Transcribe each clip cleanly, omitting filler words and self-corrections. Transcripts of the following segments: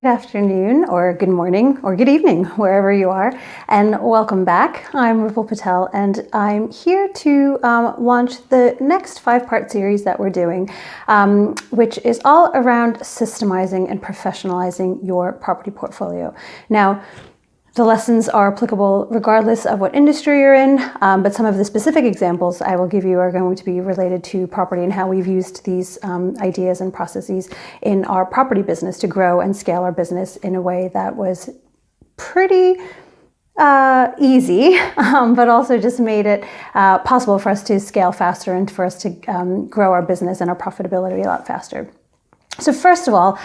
Good afternoon, or good morning, or good evening, wherever you are, and welcome back. I'm Rupal Patel, and I'm here to launch the next 5-part series that we're doing, which is all around systemizing and professionalizing your property portfolio. Now, the lessons are applicable regardless of what industry you're in, but some of the specific examples I will give you are going to be related to property and how we've used these ideas and processes in our property business to grow and scale our business in a way that was pretty easy, but also just made it possible for us to scale faster and for us to grow our business and our profitability a lot faster. So first of all,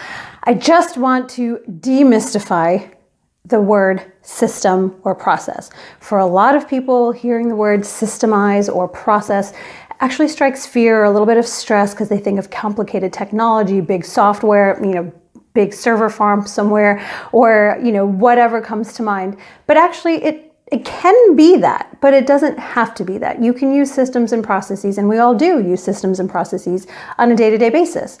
I just want to demystify the word system or process. For a lot of people, hearing the word systemize or process actually strikes fear or a little bit of stress because they think of complicated technology, big software, big server farm somewhere, or whatever comes to mind. But actually it can be that, but it doesn't have to be that. You can use systems and processes, and we all do use systems and processes on a day-to-day basis.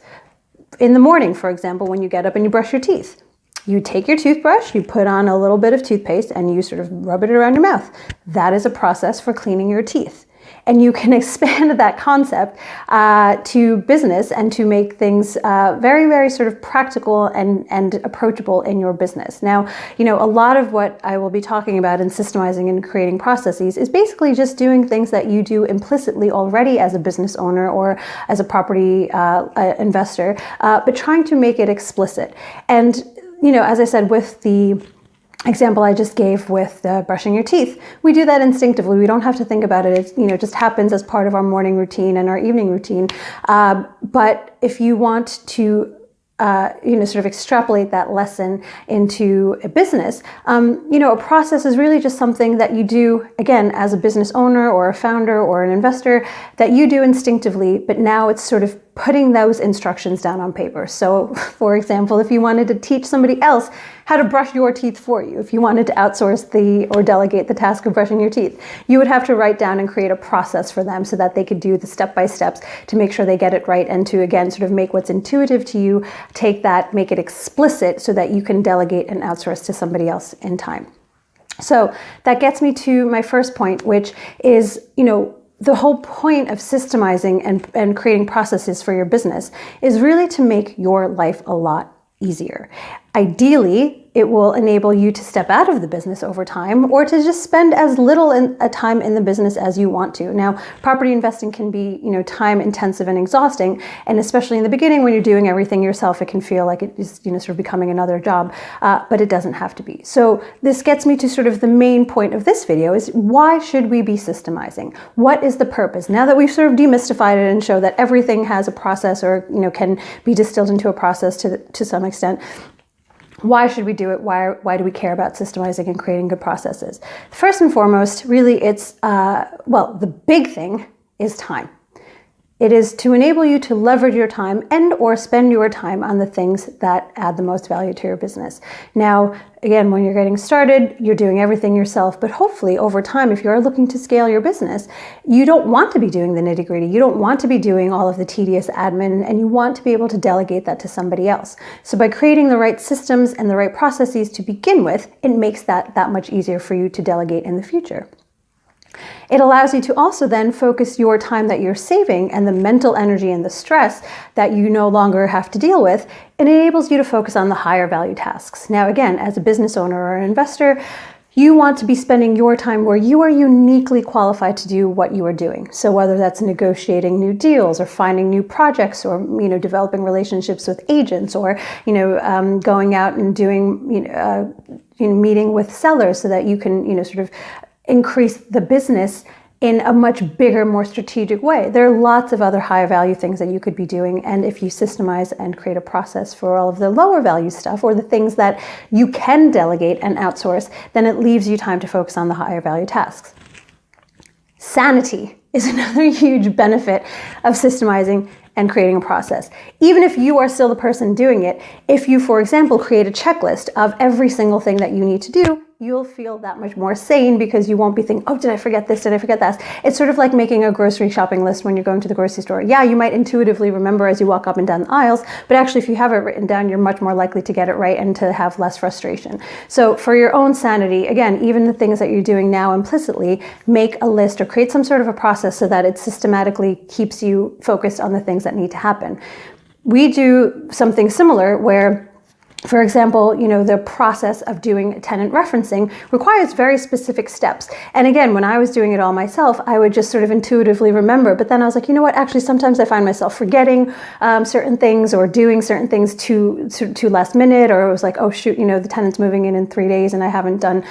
In the morning, for example, when you get up and you brush your teeth, you take your toothbrush, you put on a little bit of toothpaste, and you sort of rub it around your mouth. That is a process for cleaning your teeth. And you can expand that concept to business and to make things very, very sort of practical and approachable in your business. Now, a lot of what I will be talking about in systemizing and creating processes is basically just doing things that you do implicitly already as a business owner or as a property investor, but trying to make it explicit. And as I said, with the example I just gave with brushing your teeth, we do that instinctively. We don't have to think about it. It just happens as part of our morning routine and our evening routine. But if you want to sort of extrapolate that lesson into a business, a process is really just something that you do, again, as a business owner or a founder or an investor, that you do instinctively, but now it's sort of putting those instructions down on paper. So, for example, if you wanted to teach somebody else how to brush your teeth for you, if you wanted to outsource or delegate the task of brushing your teeth, you would have to write down and create a process for them so that they could do the step-by-steps to make sure they get it right and to, again, sort of make what's intuitive to you, take that, make it explicit so that you can delegate and outsource to somebody else in time. So that gets me to my first point, which is, the whole point of systemizing and creating processes for your business is really to make your life a lot easier. Ideally, it will enable you to step out of the business over time or to just spend as little time in the business as you want to. Now, property investing can be, time intensive and exhausting. And especially in the beginning, when you're doing everything yourself, it can feel like it is, sort of becoming another job, but it doesn't have to be. So this gets me to sort of the main point of this video is why should we be systemizing? What is the purpose? Now that we've sort of demystified it and show that everything has a process or, can be distilled into a process to some extent, why should we do it? Why do we care about systemizing and creating good processes? First and foremost, really it's, the big thing is time. It is to enable you to leverage your time and or spend your time on the things that add the most value to your business. Now, again, when you're getting started, you're doing everything yourself, but hopefully over time, if you're looking to scale your business, you don't want to be doing the nitty-gritty. You don't want to be doing all of the tedious admin, and you want to be able to delegate that to somebody else. So by creating the right systems and the right processes to begin with, it makes that much easier for you to delegate in the future. It allows you to also then focus your time that you're saving and the mental energy and the stress that you no longer have to deal with. It enables you to focus on the higher value tasks. Now, again, as a business owner or an investor, you want to be spending your time where you are uniquely qualified to do what you are doing. So whether that's negotiating new deals or finding new projects or, developing relationships with agents or, going out and doing, meeting with sellers so that you can, sort of increase the business in a much bigger, more strategic way. There are lots of other higher value things that you could be doing. And if you systemize and create a process for all of the lower value stuff or the things that you can delegate and outsource, then it leaves you time to focus on the higher value tasks. Sanity is another huge benefit of systemizing and creating a process. Even if you are still the person doing it, if you, for example, create a checklist of every single thing that you need to do, you'll feel that much more sane because you won't be thinking, oh, did I forget this? Did I forget that? It's sort of like making a grocery shopping list when you're going to the grocery store. Yeah, you might intuitively remember as you walk up and down the aisles, but actually if you have it written down, you're much more likely to get it right and to have less frustration. So for your own sanity, again, even the things that you're doing now implicitly, make a list or create some sort of a process so that it systematically keeps you focused on the things that need to happen. We do something similar where, for example, the process of doing tenant referencing requires very specific steps. And again, when I was doing it all myself, I would just sort of intuitively remember. But then I was like, you know what? Actually, sometimes I find myself forgetting certain things or doing certain things too last minute. Or it was like, oh shoot, the tenant's moving in 3 days and I haven't done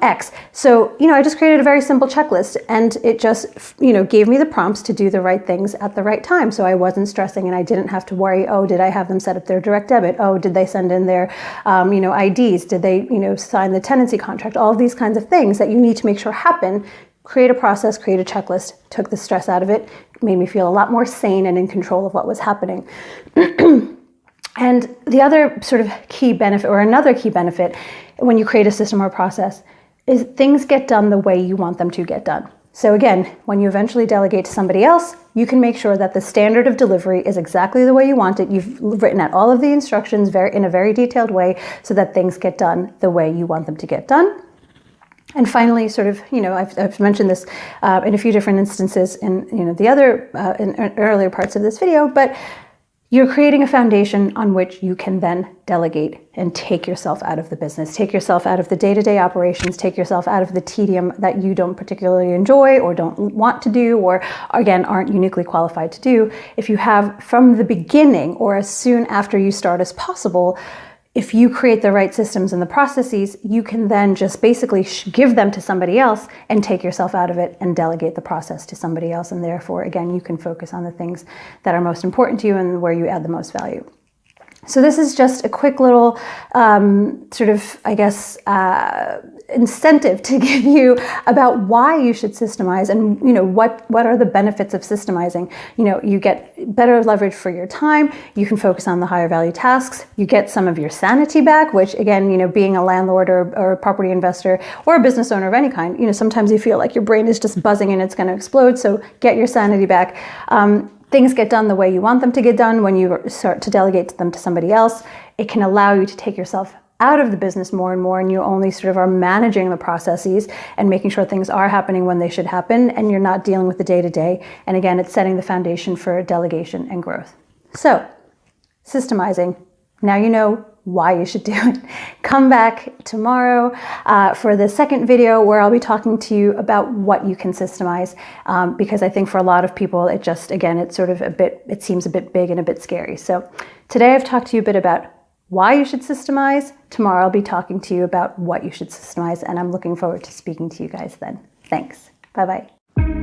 X. So, I just created a very simple checklist, and it just, gave me the prompts to do the right things at the right time. So I wasn't stressing and I didn't have to worry, oh, did I have them set up their direct debit? Oh, did they send in their IDs? Did they, sign the tenancy contract? All of these kinds of things that you need to make sure happen. Create a process, create a checklist, took the stress out of it, made me feel a lot more sane and in control of what was happening. And the other sort of key benefit, or another key benefit when you create a system or process, is things get done the way you want them to get done. So again, when you eventually delegate to somebody else, you can make sure that the standard of delivery is exactly the way you want it. You've written out all of the instructions in a very detailed way so that things get done the way you want them to get done. And finally, sort of, I've mentioned this in a few different instances in, the other, in earlier parts of this video, but you're creating a foundation on which you can then delegate and take yourself out of the business, take yourself out of the day-to-day operations, take yourself out of the tedium that you don't particularly enjoy or don't want to do, or again, aren't uniquely qualified to do. If you have from the beginning or as soon after you start as possible, if you create the right systems and the processes, you can then just basically give them to somebody else and take yourself out of it and delegate the process to somebody else. And therefore, again, you can focus on the things that are most important to you and where you add the most value. So this is just a quick little sort of, I guess, incentive to give you about why you should systemize and, what are the benefits of systemizing. You get better leverage for your time. You can focus on the higher value tasks. You get some of your sanity back, which again, being a landlord or a property investor or a business owner of any kind, sometimes you feel like your brain is just buzzing and it's going to explode. So get your sanity back. Things get done the way you want them to get done when you start to delegate them to somebody else. It can allow you to take yourself out of the business more and more, and you only sort of are managing the processes and making sure things are happening when they should happen, and you're not dealing with the day-to-day. And again, it's setting the foundation for delegation and growth. So, systemizing. Now you know why you should do it. Come back tomorrow for the second video where I'll be talking to you about what you can systemize, because I think for a lot of people it just, again, it's sort of it seems a bit big and a bit scary. So today I've talked to you a bit about why you should systemize. Tomorrow I'll be talking to you about what you should systemize, and I'm looking forward to speaking to you guys then. Thanks. Bye-bye.